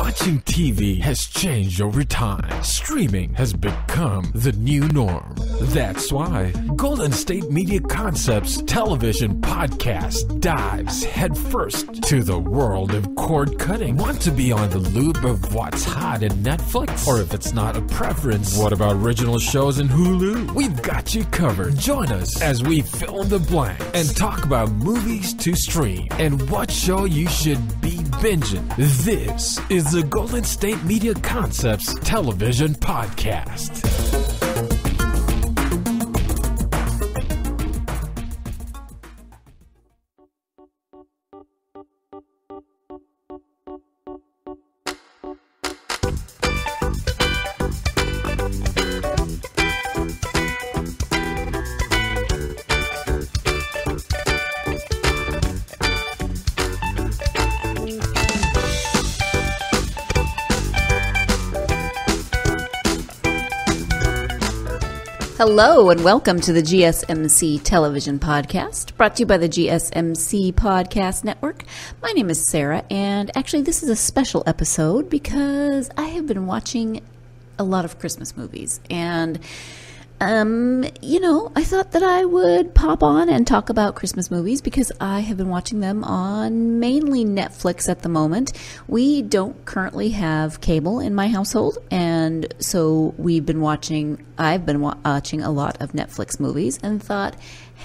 Watching TV has changed over time. Streaming has become the new norm. That's why Golden State Media Concepts television podcast dives headfirst to the world of cord cutting. Want to be on the loop of what's hot in Netflix? Or if it's not a preference, what about original shows in Hulu? We've got you covered. Join us as we fill in the blanks and talk about movies to stream and what show you should be binging. This is the Golden State Media Concepts television podcast. Hello and welcome to the GSMC television podcast, brought to you by the GSMC Podcast Network. My name is Sarah, and actually this is a special episode because I have been watching a lot of Christmas movies, and I thought that I would pop on and talk about Christmas movies because I have been watching them on mainly Netflix at the moment. We don't currently have cable in my household, and so I've been watching a lot of Netflix movies and thought,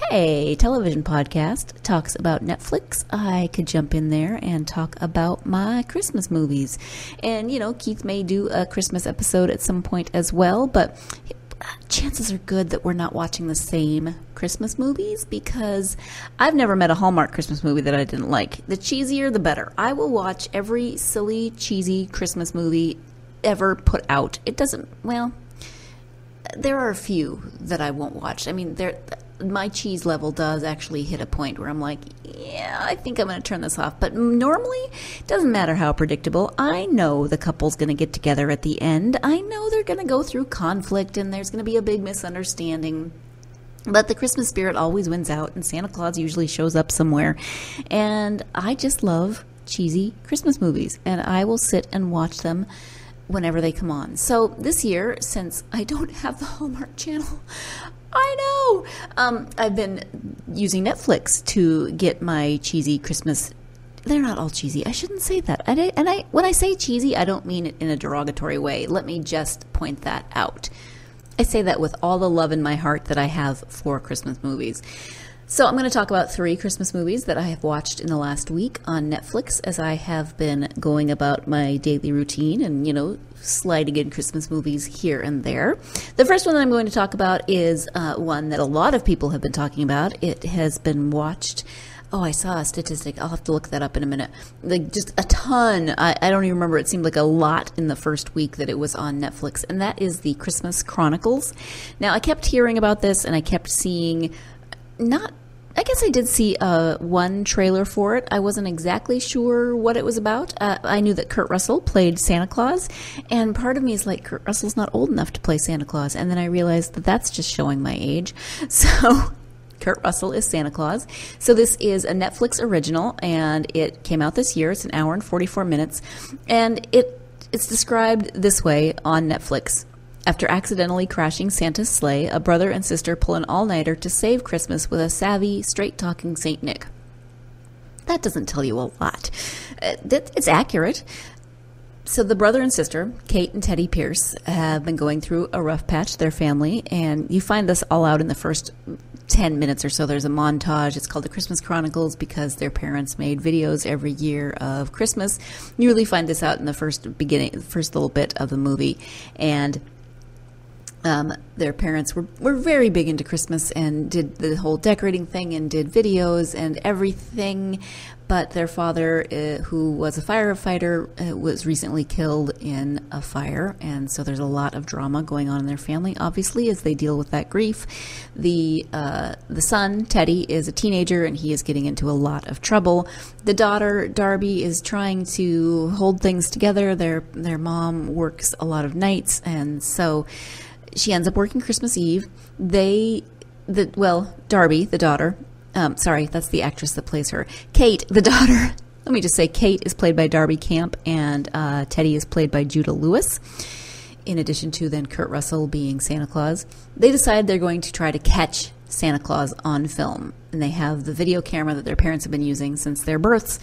hey, television podcast talks about Netflix. I could jump in there and talk about my Christmas movies. And, Keith may do a Christmas episode at some point as well, but chances are good that we're not watching the same Christmas movies because I've never met a Hallmark Christmas movie that I didn't like. The cheesier, the better. I will watch every silly, cheesy Christmas movie ever put out. There are a few that I won't watch. I mean, my cheese level does actually hit a point where I'm like, yeah, I think I'm going to turn this off. But normally, it doesn't matter how predictable. I know the couple's going to get together at the end. I know they're going to go through conflict and there's going to be a big misunderstanding. But the Christmas spirit always wins out, and Santa Claus usually shows up somewhere. And I just love cheesy Christmas movies, and I will sit and watch them whenever they come on. So this year, since I don't have the Hallmark Channel, I know, I've been using Netflix to get my cheesy Christmas. They're not all cheesy. I shouldn't say that. When I say cheesy, I don't mean it in a derogatory way. Let me just point that out. I say that with all the love in my heart that I have for Christmas movies. So I'm going to talk about 3 Christmas movies that I have watched in the last week on Netflix as I have been going about my daily routine and, sliding in Christmas movies here and there. The first one that I'm going to talk about is one that a lot of people have been talking about. It has been watched. Oh, I saw a statistic. I'll have to look that up in a minute. Just a ton. I don't even remember. It seemed like a lot in the first week that it was on Netflix, and that is the Christmas Chronicles. Now, I kept hearing about this, and I kept seeing I guess I did see one trailer for it. I wasn't exactly sure what it was about. I knew that Kurt Russell played Santa Claus, and part of me is like, Kurt Russell's not old enough to play Santa Claus. And then I realized that that's just showing my age. So Kurt Russell is Santa Claus. So this is a Netflix original, and it came out this year. It's an hour and 44 minutes, and it's described this way on Netflix. After accidentally crashing Santa's sleigh, a brother and sister pull an all-nighter to save Christmas with a savvy, straight-talking Saint Nick. That doesn't tell you a lot. It's accurate. So the brother and sister, Kate and Teddy Pierce, have been going through a rough patch, their family, and you find this all out in the first 10 minutes or so. There's a montage. It's called the Christmas Chronicles because their parents made videos every year of Christmas. You really find this out in the first little bit of the movie, and their parents were very big into Christmas and did the whole decorating thing and did videos and everything. But their father, who was a firefighter, was recently killed in a fire. And so there's a lot of drama going on in their family, obviously, as they deal with that grief. The son, Teddy, is a teenager, and he is getting into a lot of trouble. The daughter, Darby, is trying to hold things together. Their mom works a lot of nights, and so she ends up working Christmas Eve. Darby, the daughter, sorry, that's the actress that plays her. Kate, the daughter, Let me just say Kate is played by Darby Camp, and Teddy is played by Judah Lewis, in addition to then Kurt Russell being Santa Claus. They decide they're going to try to catch Santa Claus on film, and they have the video camera that their parents have been using since their births.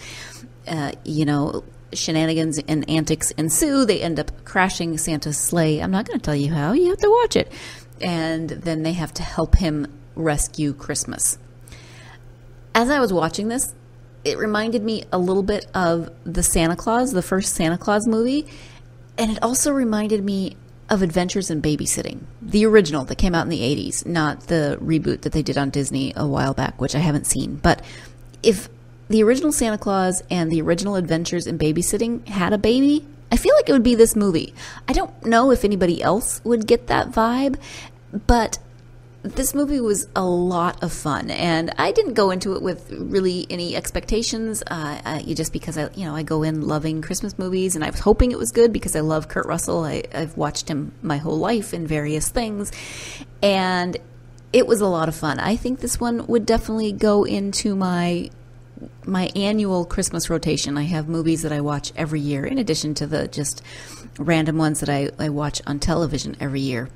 Shenanigans and antics ensue. They end up crashing Santa's sleigh. I'm not going to tell you how. You have to watch it. And then they have to help him rescue Christmas. As I was watching this, it reminded me a little bit of the Santa Claus, the first Santa Claus movie. And it also reminded me of Adventures in Babysitting, the original that came out in the 80s, not the reboot that they did on Disney a while back, which I haven't seen. But if the original Santa Claus and the original Adventures in Babysitting had a baby, I feel like it would be this movie. I don't know if anybody else would get that vibe, but this movie was a lot of fun, and I didn't go into it with really any expectations, just because I go in loving Christmas movies, and I was hoping it was good because I love Kurt Russell. I've watched him my whole life in various things, and it was a lot of fun. I think this one would definitely go into my annual Christmas rotation. I have movies that I watch every year, in addition to the just random ones that I watch on television every year.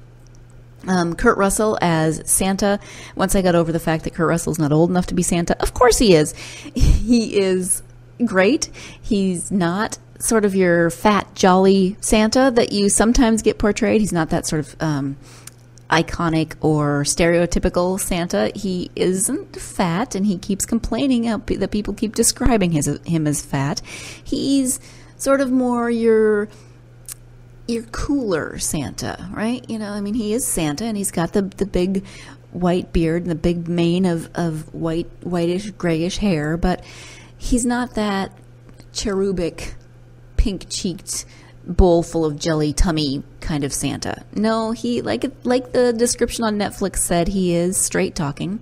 Kurt Russell as Santa. Once I got over the fact that Kurt Russell's not old enough to be Santa, of course he is. He is great. He's not sort of your fat, jolly Santa that you sometimes get portrayed. He's not that sort of iconic or stereotypical Santa. He isn't fat, and he keeps complaining that people keep describing him as fat. He's sort of more your cooler Santa, right? He is Santa, and he's got the big white beard and the big mane of whitish, grayish hair, but he's not that cherubic, pink-cheeked, bowl full of jelly tummy kind of Santa. No, he, like the description on Netflix said, he is straight talking.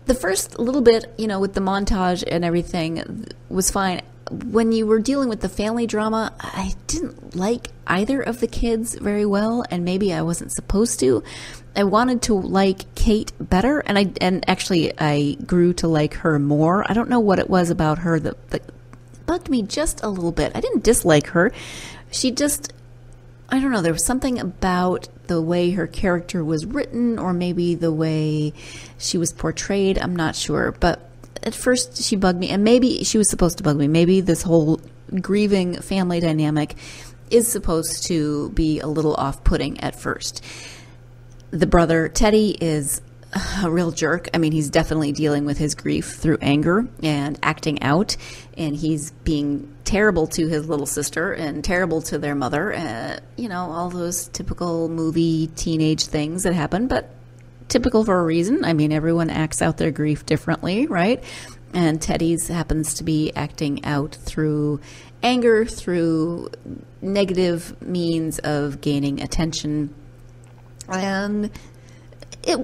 The first little bit, with the montage and everything was fine. When you were dealing with the family drama, I didn't like either of the kids very well, and maybe I wasn't supposed to. I wanted to like Kate better, and actually I grew to like her more. I don't know what it was about her that bugged me just a little bit. I didn't dislike her. She just, I don't know, there was something about the way her character was written, or maybe the way she was portrayed. I'm not sure, but at first she bugged me, and maybe she was supposed to bug me. Maybe this whole grieving family dynamic is supposed to be a little off-putting at first. The brother, Teddy, is a real jerk. He's definitely dealing with his grief through anger and acting out, and he's being terrible to his little sister and terrible to their mother. All those typical movie teenage things that happen, but typical for a reason. Everyone acts out their grief differently, right? And Teddy's happens to be acting out through anger, through negative means of gaining attention. And it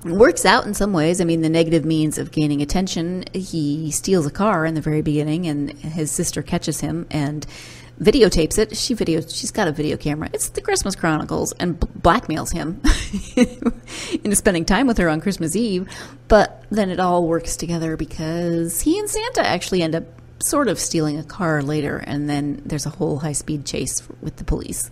works out in some ways. The negative means of gaining attention, he steals a car in the very beginning, and his sister catches him and videotapes it. She's got a video camera. It's the Christmas Chronicles, and blackmails him into spending time with her on Christmas Eve. But then it all works together because he and Santa actually end up sort of stealing a car later, and then there's a whole high-speed chase with the police.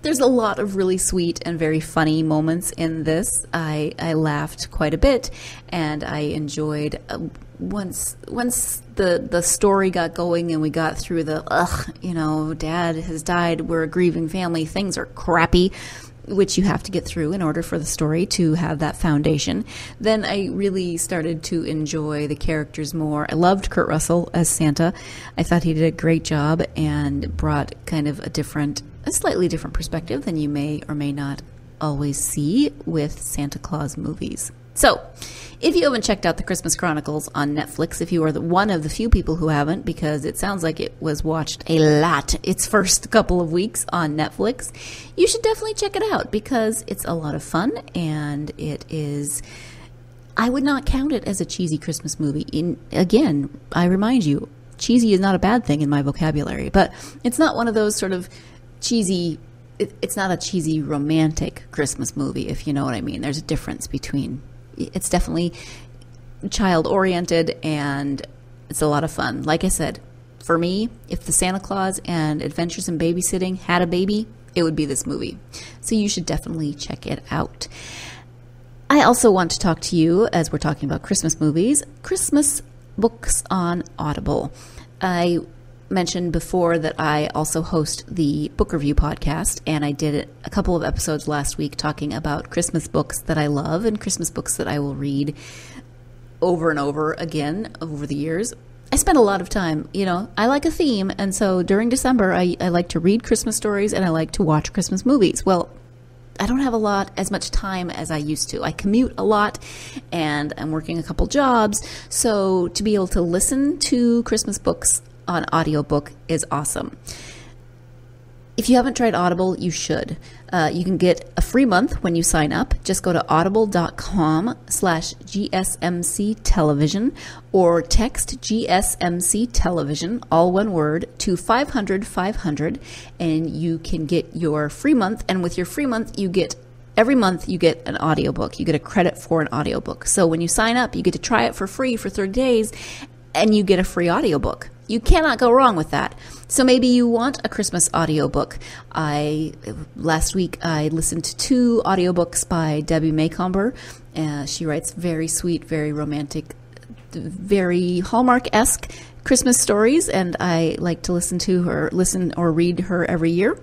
There's a lot of really sweet and very funny moments in this. I laughed quite a bit, and I enjoyed once the story got going and we got through the Dad has died, we're a grieving family, things are crappy, which you have to get through in order for the story to have that foundation. Then I really started to enjoy the characters more. I loved Kurt Russell as Santa. I thought he did a great job and brought kind of a slightly different perspective than you may or may not always see with Santa Claus movies. So, if you haven't checked out the Christmas Chronicles on Netflix, if you are one of the few people who haven't, because it sounds like it was watched a lot its first couple of weeks on Netflix, you should definitely check it out because it's a lot of fun, and it is, I would not count it as a cheesy Christmas movie. Again, I remind you, cheesy is not a bad thing in my vocabulary, but it's not one of those sort of cheesy, it's not a cheesy romantic Christmas movie, if you know what I mean. There's a difference between, it's definitely child-oriented and It's a lot of fun. Like I said, for me, if the Santa Claus and Adventures in Babysitting had a baby, it would be this movie. So you should definitely check it out. I also want to talk to you, as we're talking about Christmas movies, Christmas books on Audible. I mentioned before that I also host the book review podcast, and I did a couple of episodes last week talking about Christmas books that I love and Christmas books that I will read over and over again over the years. I spend a lot of time, I like a theme, and so during December I like to read Christmas stories and I like to watch Christmas movies. Well, I don't have as much time as I used to. I commute a lot and I'm working a couple jobs, so to be able to listen to Christmas books on audiobook is awesome. If you haven't tried Audible, you should. You can get a free month when you sign up. Just go to audible.com/GSMC television or text GSMC television, all one word, to 500 and you can get your free month. And with your free month, every month you get an audiobook. You get a credit for an audiobook. So when you sign up, you get to try it for free for 30 days and you get a free audiobook. You cannot go wrong with that. So maybe you want a Christmas audiobook. Last week I listened to 2 audiobooks by Debbie Maycomber. She writes very sweet, very romantic, very Hallmark-esque Christmas stories, and I like to listen or read her every year.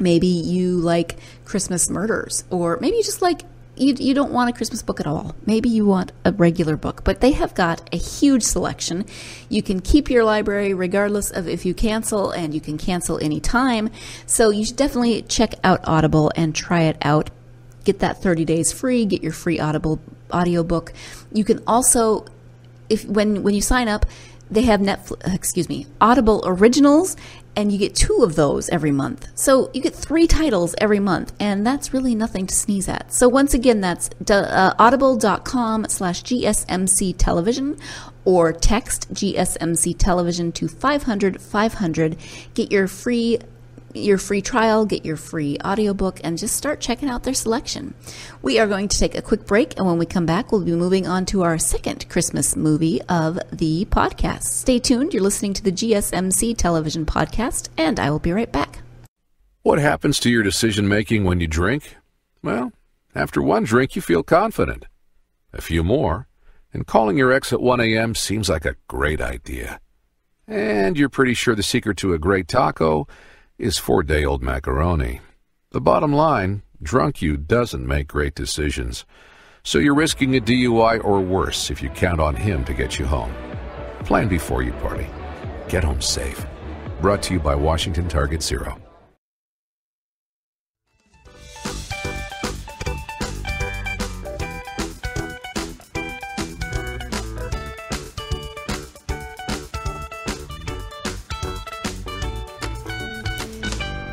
Maybe you like Christmas murders, or maybe you just like you don't want a Christmas book at all. Maybe you want a regular book, but they have got a huge selection. You can keep your library regardless of if you cancel, and you can cancel anytime. So you should definitely check out Audible and try it out. Get that 30 days free, get your free Audible audiobook. You can also, when you sign up, they have Audible Originals, and you get 2 of those every month. So you get 3 titles every month, and that's really nothing to sneeze at. So once again, that's audible.com/GSMC television or text GSMC television to 500. Get your free trial, get your free audiobook, and just start checking out their selection. We are going to take a quick break, and when we come back, we'll be moving on to our second Christmas movie of the podcast. Stay tuned. You're listening to the GSMC Television Podcast, and I will be right back. What happens to your decision-making when you drink? Well, after one drink, you feel confident. A few more, and calling your ex at 1 a.m. seems like a great idea. And you're pretty sure the secret to a great taco is 4-day-old macaroni. The bottom line, drunk you doesn't make great decisions. So you're risking a DUI or worse if you count on him to get you home. Plan before you party. Get home safe. Brought to you by Washington Target Zero.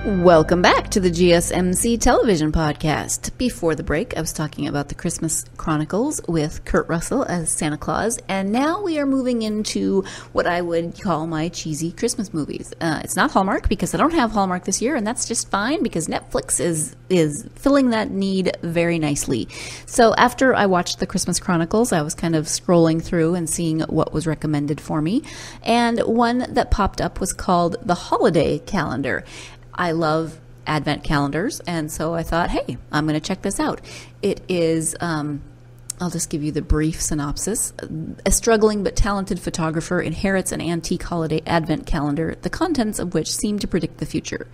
Welcome back to the GSMC Television Podcast. Before the break, I was talking about the Christmas Chronicles with Kurt Russell as Santa Claus, and now we are moving into what I would call my cheesy Christmas movies. It's not Hallmark, because I don't have Hallmark this year, and that's just fine, because Netflix is filling that need very nicely. So after I watched the Christmas Chronicles, I was kind of scrolling through and seeing what was recommended for me, and one that popped up was called The Holiday Calendar. I love Advent calendars, and so I thought, hey, I'm going to check this out. It is, I'll just give you the brief synopsis. A struggling but talented photographer inherits an antique holiday Advent calendar, the contents of which seem to predict the future.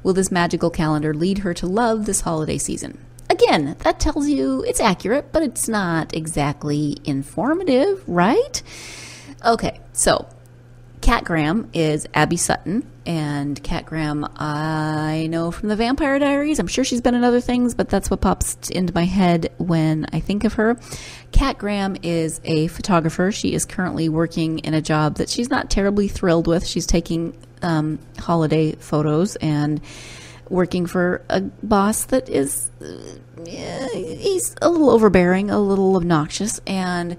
Will this magical calendar lead her to love this holiday season? Again, that tells you it's accurate, but it's not exactly informative, right? Okay, so Cat Graham is Abby Sutton, and Cat Graham I know from the Vampire Diaries. I'm sure she's been in other things, but that's what pops into my head when I think of her. Cat Graham is a photographer. She is currently working in a job that she's not terribly thrilled with. She's taking holiday photos and working for a boss that is he's a little overbearing, a little obnoxious, and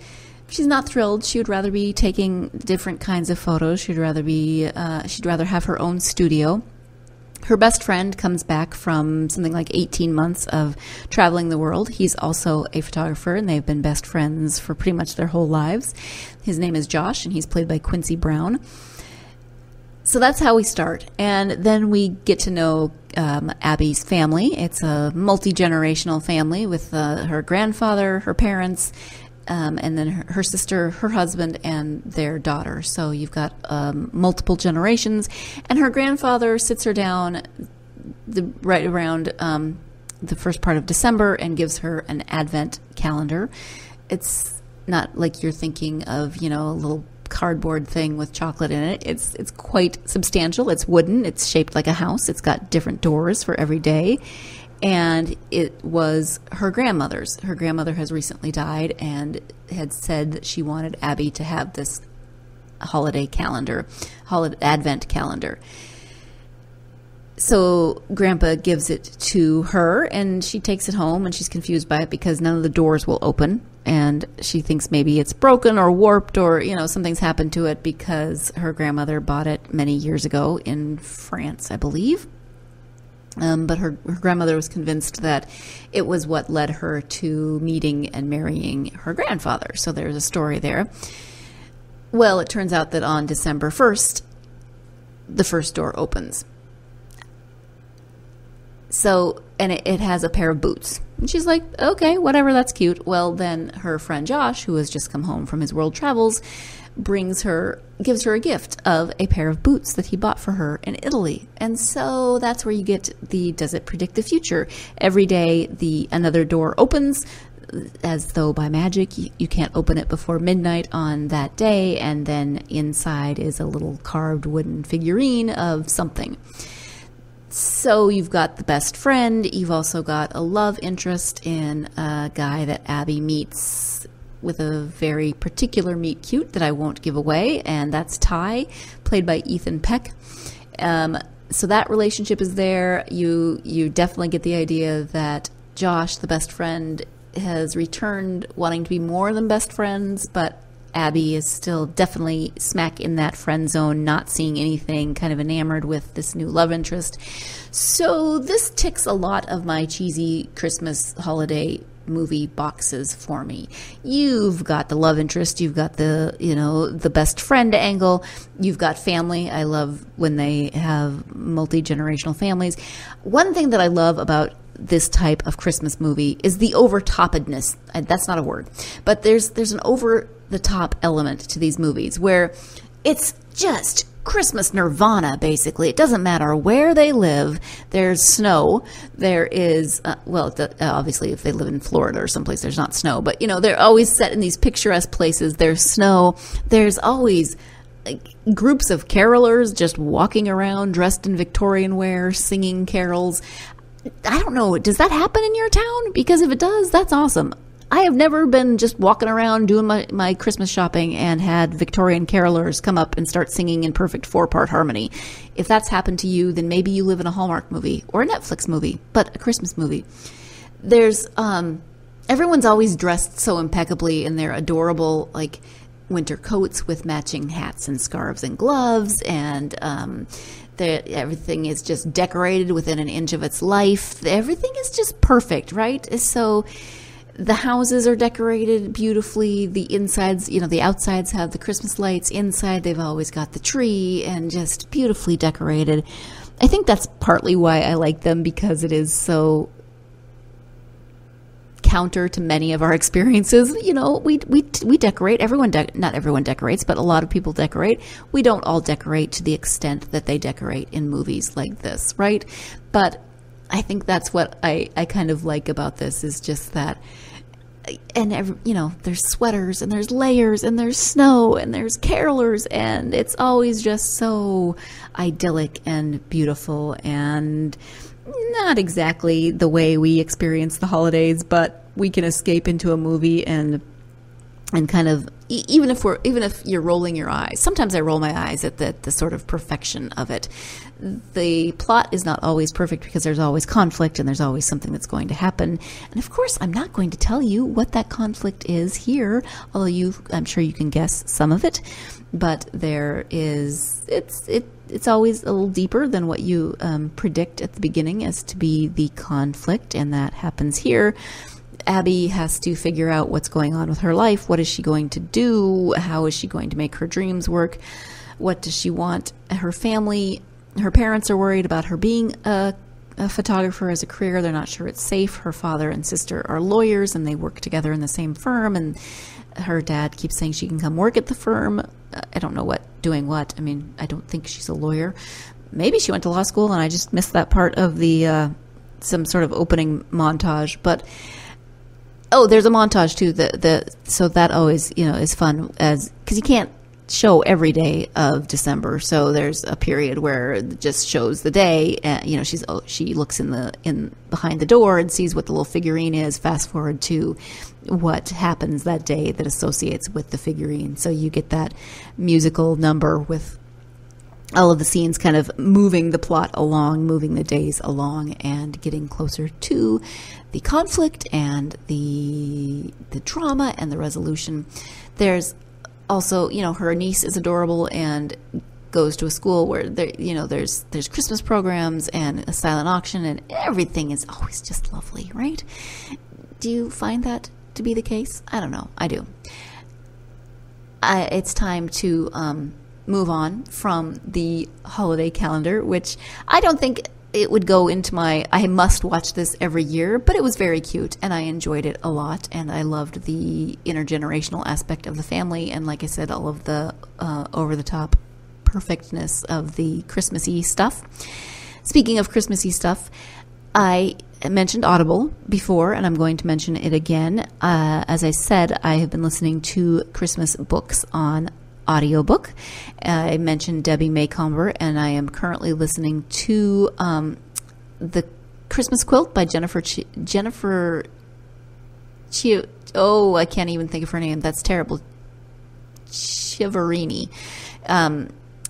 she's not thrilled. She would rather be taking different kinds of photos. She'd rather have her own studio. Her best friend comes back from something like 18 months of traveling the world. He's also a photographer, and they've been best friends for pretty much their whole lives. His name is Josh, and he's played by Quincy Brown. So that's how we start. And then we get to know Abby's family. It's a multi-generational family with her grandfather, her parents, and then her sister, her husband, and their daughter. So you've got multiple generations. And her grandfather sits her down right around the first part of December and gives her an Advent calendar. It's not like you're thinking of, a little cardboard thing with chocolate in it. It's quite substantial. It's wooden. It's shaped like a house. It's got different doors for every day. And it was her grandmother's. Her grandmother has recently died and had said that she wanted Abby to have this holiday calendar, Advent calendar. So Grandpa gives it to her, and she takes it home, and she's confused by it because none of the doors will open. And she thinks maybe it's broken or warped or, something's happened to it because her grandmother bought it many years ago in France, I believe. But her grandmother was convinced that it was what led her to meeting and marrying her grandfather. So there's a story there. Well, it turns out that on December 1st, the first door opens. So, and it has a pair of boots. And she's like, okay, whatever, that's cute. Well, then her friend Josh, who has just come home from his world travels, gives her a gift of a pair of boots that he bought for her in Italy. And so that's where you get does it predict the future? Every day another door opens as though by magic. You can't open it before midnight on that day, and then inside is a little carved wooden figurine of something. So you've got the best friend. You've also got a love interest in a guy that Abby meets with a very particular meet cute that I won't give away, and that's Ty, played by Ethan Peck. So that relationship is there. You definitely get the idea that Josh, the best friend, has returned wanting to be more than best friends, but Abby is still definitely smack in that friend zone, not seeing anything, kind of enamored with this new love interest. So this ticks a lot of my cheesy Christmas holiday movie boxes for me. You've got the love interest, you've got the best friend angle, you've got family. I love when they have multi-generational families. One thing that I love about this type of Christmas movie is the over-toppedness. That's not a word, but there's an over-the-top element to these movies where it's just Christmas nirvana, basically. It doesn't matter where they live. There's snow. There is, obviously if they live in Florida or someplace, there's not snow, but they're always set in these picturesque places. There's snow. There's always groups of carolers just walking around dressed in Victorian wear, singing carols. I don't know, does that happen in your town? Because if it does, that's awesome. I have never been just walking around doing my Christmas shopping and had Victorian carolers come up and start singing in perfect 4-part harmony. If that's happened to you, then maybe you live in a Hallmark movie or a Netflix movie, but a Christmas movie. There's, everyone's always dressed so impeccably in their adorable, winter coats with matching hats and scarves and gloves, and everything is just decorated within an inch of its life. Everything is just perfect, right? So the houses are decorated beautifully. The insides, the outsides have the Christmas lights. Inside, they've always got the tree and just beautifully decorated. I think that's partly why I like them, because it is so counter to many of our experiences. We decorate. Not everyone decorates, but a lot of people decorate. We don't all decorate to the extent that they decorate in movies like this, right? But I think that's what I kind of like about this, is just that, and there's sweaters and there's layers and there's snow and there's carolers, and it's always just so idyllic and beautiful, and not exactly the way we experience the holidays, but we can escape into a movie and and kind of even if you're rolling your eyes, sometimes I roll my eyes at the sort of perfection of it. The plot is not always perfect because there's always conflict and there's always something that's going to happen. And of course, I'm not going to tell you what that conflict is here, although I'm sure you can guess some of it. But it's always a little deeper than what you predict at the beginning as to be the conflict, and that happens here. Abby has to figure out what's going on with her life. What is she going to do? How is she going to make her dreams work? What does she want? Her family, her parents are worried about her being a photographer as a career. They're not sure it's safe. Her father and sister are lawyers, and they work together in the same firm, and her dad keeps saying she can come work at the firm. I don't know doing what. I mean, I don't think she's a lawyer. Maybe she went to law school, and I just missed that part of the some sort of opening montage. But oh, there's a montage too. So that always is fun because you can't show every day of December. So there's a period where it just shows the day. She looks in behind the door and sees what the little figurine is. Fast forward to what happens that day that associates with the figurine. So you get that musical number with all of the scenes kind of moving the plot along, moving the days along, and getting closer to the conflict and the drama and the resolution. There's also, her niece is adorable and goes to a school where there's Christmas programs and a silent auction, and everything is always just lovely, right? Do you find that to be the case? I don't know. I do. It's time to move on from the holiday calendar, which I don't think it would go into I must watch this every year, but it was very cute and I enjoyed it a lot, and I loved the intergenerational aspect of the family, and like I said, all of the over-the-top perfectness of the Christmassy stuff. Speaking of Christmassy stuff, I mentioned Audible before, and I'm going to mention it again. As I said, I have been listening to Christmas books on audiobook. I mentioned Debbie Maycomber, and I am currently listening to The Christmas Quilt by Jennifer I can't even think of her name. That's terrible. Chiaverini.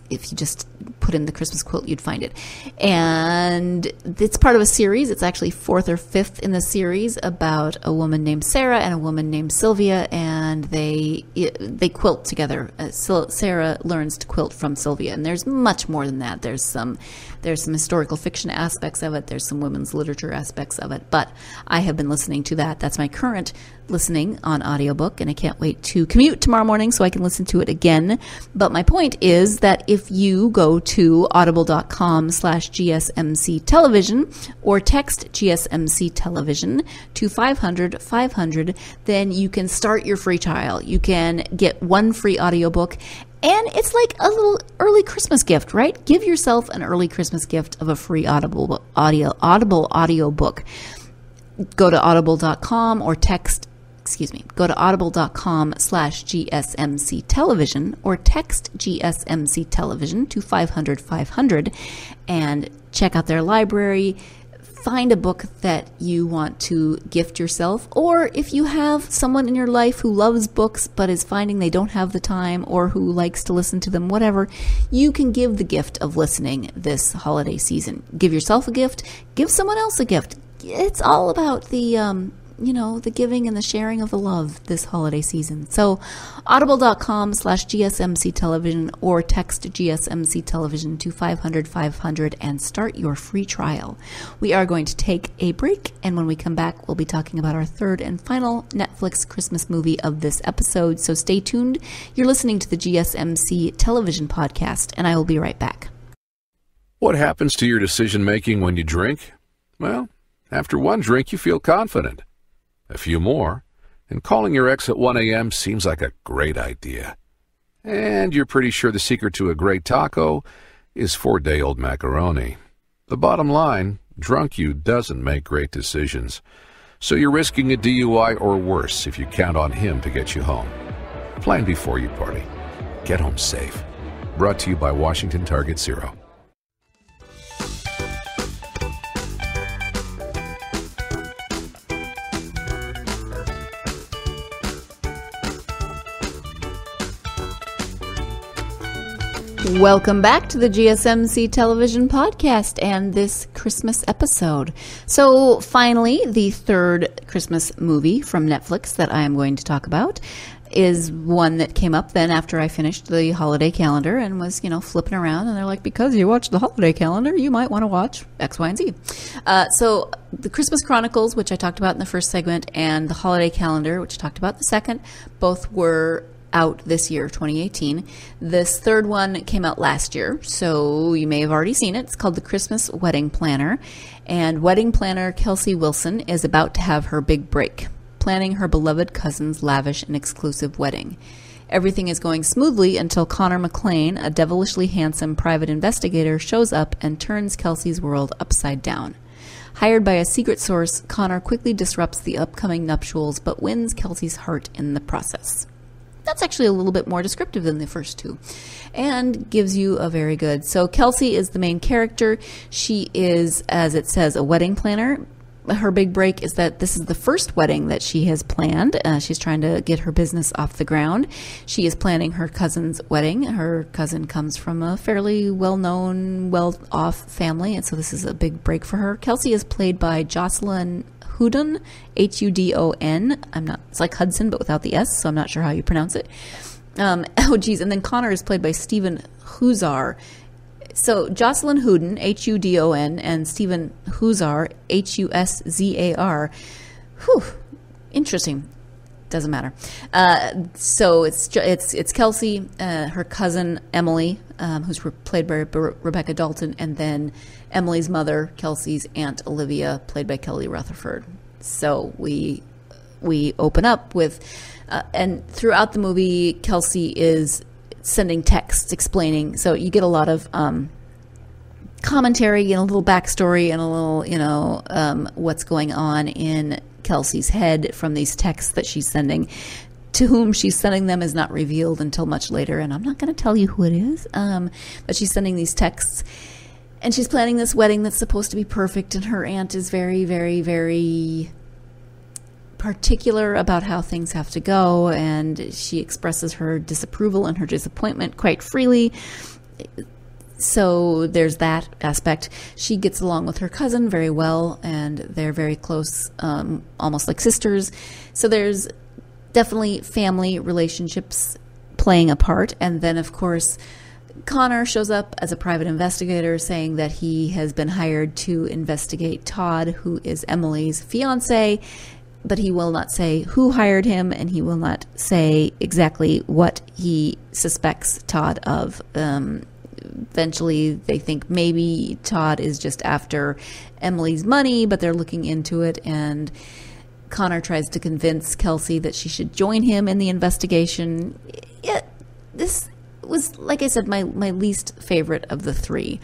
If you just put in The Christmas Quilt, you'd find it. And it's part of a series. It's actually 4th or 5th in the series about a woman named Sarah and a woman named Sylvia, and they quilt together. Sarah learns to quilt from Sylvia, and there's much more than that. There's some historical fiction aspects of it. There's some women's literature aspects of it. But I have been listening to that. That's my current listening on audiobook, and I can't wait to commute tomorrow morning so I can listen to it again. But my point is that if you go to audible.com/GSMC television or text GSMC television to 500-500, then you can start your free trial. You can get one free audiobook, and it's like a little early Christmas gift, right? Give yourself an early Christmas gift of a free Audible audiobook. Go to audible.com or go to audible.com/GSMC television or text GSMC television to 500-500 and check out their library. Find a book that you want to gift yourself, or if you have someone in your life who loves books but is finding they don't have the time or who likes to listen to them, whatever, you can give the gift of listening this holiday season. Give yourself a gift, give someone else a gift. It's all about the giving and the sharing of the love this holiday season. So audible.com/GSMC television or text GSMC television to 500-500 and start your free trial. We are going to take a break, and when we come back, we'll be talking about our third and final Netflix Christmas movie of this episode. So stay tuned. You're listening to the GSMC television podcast, and I will be right back. What happens to your decision-making when you drink? Well, after one drink, you feel confident. A few more, and calling your ex at 1 a.m. seems like a great idea. And you're pretty sure the secret to a great taco is 4-day-old macaroni. The bottom line, drunk you doesn't make great decisions. So you're risking a DUI or worse if you count on him to get you home. Plan before you party. Get home safe. Brought to you by Washington Target Zero. Welcome back to the GSMC television podcast and this Christmas episode. So finally, the third Christmas movie from Netflix that I am going to talk about is one that came up then after I finished the holiday calendar and was, flipping around. And they're like, because you watched the holiday calendar, you might want to watch X, Y, and Z. So the Christmas Chronicles, which I talked about in the first segment, and the holiday calendar, which I talked about in the second, both were out this year, 2018. This third one came out last year, so you may have already seen it. It's called The Christmas Wedding Planner, and wedding planner Kelsey Wilson is about to have her big break, planning her beloved cousin's lavish and exclusive wedding. Everything is going smoothly until Connor McLean, a devilishly handsome private investigator, shows up and turns Kelsey's world upside down. Hired by a secret source, Connor quickly disrupts the upcoming nuptials, but wins Kelsey's heart in the process. That's actually a little bit more descriptive than the first two and gives you a very good. So Kelsey is the main character. She is, as it says, a wedding planner. Her big break is that this is the first wedding that she has planned. She's trying to get her business off the ground. She is planning her cousin's wedding. Her cousin comes from a fairly well-known, well-off family, and so this is a big break for her. Kelsey is played by Jocelyn Hudon, Hudon. It's like Hudson, but without the S, so I'm not sure how you pronounce it. And then Connor is played by Stephen Huzar. So Jocelyn Hudon, Hudon, and Stephen Huzar, Huszar. Whew, interesting. Doesn't matter. So it's Kelsey, her cousin Emily, who's played by Rebecca Dalton, and then Emily's mother, Kelsey's aunt Olivia, played by Kelly Rutherford. So we open up with, and throughout the movie, Kelsey is sending texts explaining. So you get a lot of commentary and a little backstory and a little, what's going on in Kelsey's head from these texts that she's sending. To whom she's sending them is not revealed until much later, and I'm not going to tell you who it is, but she's sending these texts, and she's planning this wedding that's supposed to be perfect, and her aunt is very, very, very particular about how things have to go, and she expresses her disapproval and her disappointment quite freely. So there's that aspect. She gets along with her cousin very well, and they're very close, almost like sisters. So there's definitely family relationships playing a part. And then, of course, Connor shows up as a private investigator saying that he has been hired to investigate Todd, who is Emily's fiance, but he will not say who hired him, and he will not say exactly what he suspects Todd of. Eventually, they think maybe Todd is just after Emily's money, but they're looking into it, and Connor tries to convince Kelsey that she should join him in the investigation. This was, like I said, my least favorite of the three.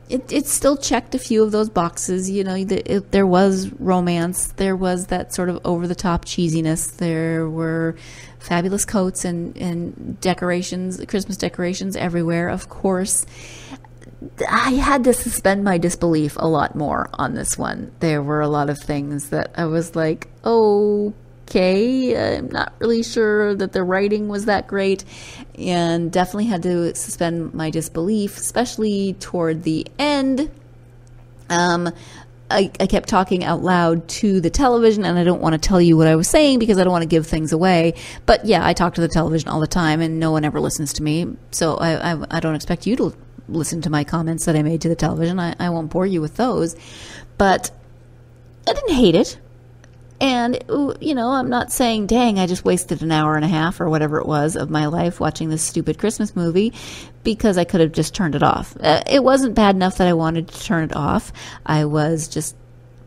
It still checked a few of those boxes. There was romance. There was that sort of over-the-top cheesiness. There were fabulous coats and decorations, Christmas decorations everywhere, of course. I had to suspend my disbelief a lot more on this one. There were a lot of things that I was like, okay, I'm not really sure that the writing was that great, and definitely had to suspend my disbelief, especially toward the end. I kept talking out loud to the television, and I don't want to tell you what I was saying because I don't want to give things away. But yeah, I talk to the television all the time, and no one ever listens to me. So I don't expect you to listen to my comments that I made to the television. I won't bore you with those. But I didn't hate it. And, I'm not saying, dang, I just wasted an hour and a half or whatever it was of my life watching this stupid Christmas movie, because I could have just turned it off. It wasn't bad enough that I wanted to turn it off. I was just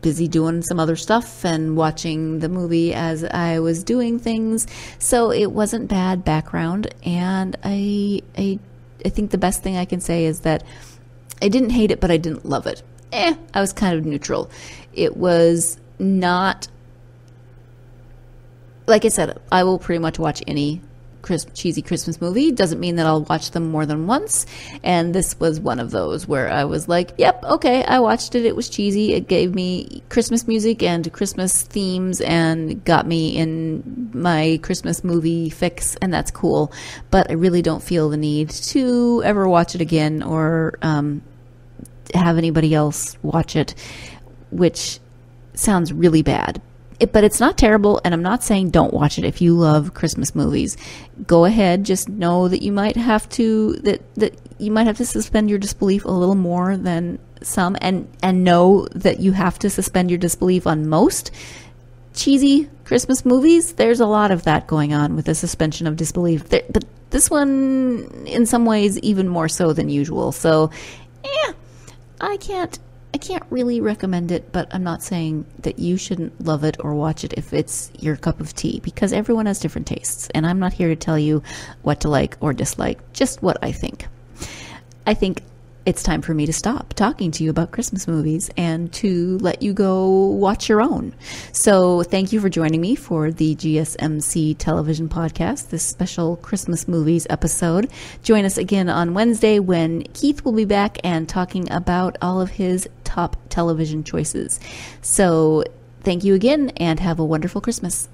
busy doing some other stuff and watching the movie as I was doing things. So it wasn't bad background. And I think the best thing I can say is that I didn't hate it, but I didn't love it. I was kind of neutral. It was not... Like I said, I will pretty much watch any cheesy Christmas movie. Doesn't mean that I'll watch them more than once. And this was one of those where I was like, yep, okay, I watched it. It was cheesy. It gave me Christmas music and Christmas themes and got me in my Christmas movie fix, and that's cool. But I really don't feel the need to ever watch it again or have anybody else watch it, which sounds really bad. But it's not terrible, and I'm not saying don't watch it if you love Christmas movies. Go ahead, just know that you might have to that you might have to suspend your disbelief a little more than some, and know that you have to suspend your disbelief on most cheesy Christmas movies. There's a lot of that going on with the suspension of disbelief. But this one, in some ways, even more so than usual. So, I can't really recommend it, but I'm not saying that you shouldn't love it or watch it if it's your cup of tea, because everyone has different tastes, and I'm not here to tell you what to like or dislike, just what I think. I think it's time for me to stop talking to you about Christmas movies and to let you go watch your own. So thank you for joining me for the GSMC television podcast, this special Christmas movies episode. Join us again on Wednesday when Keith will be back and talking about all of his top television choices. So thank you again and have a wonderful Christmas.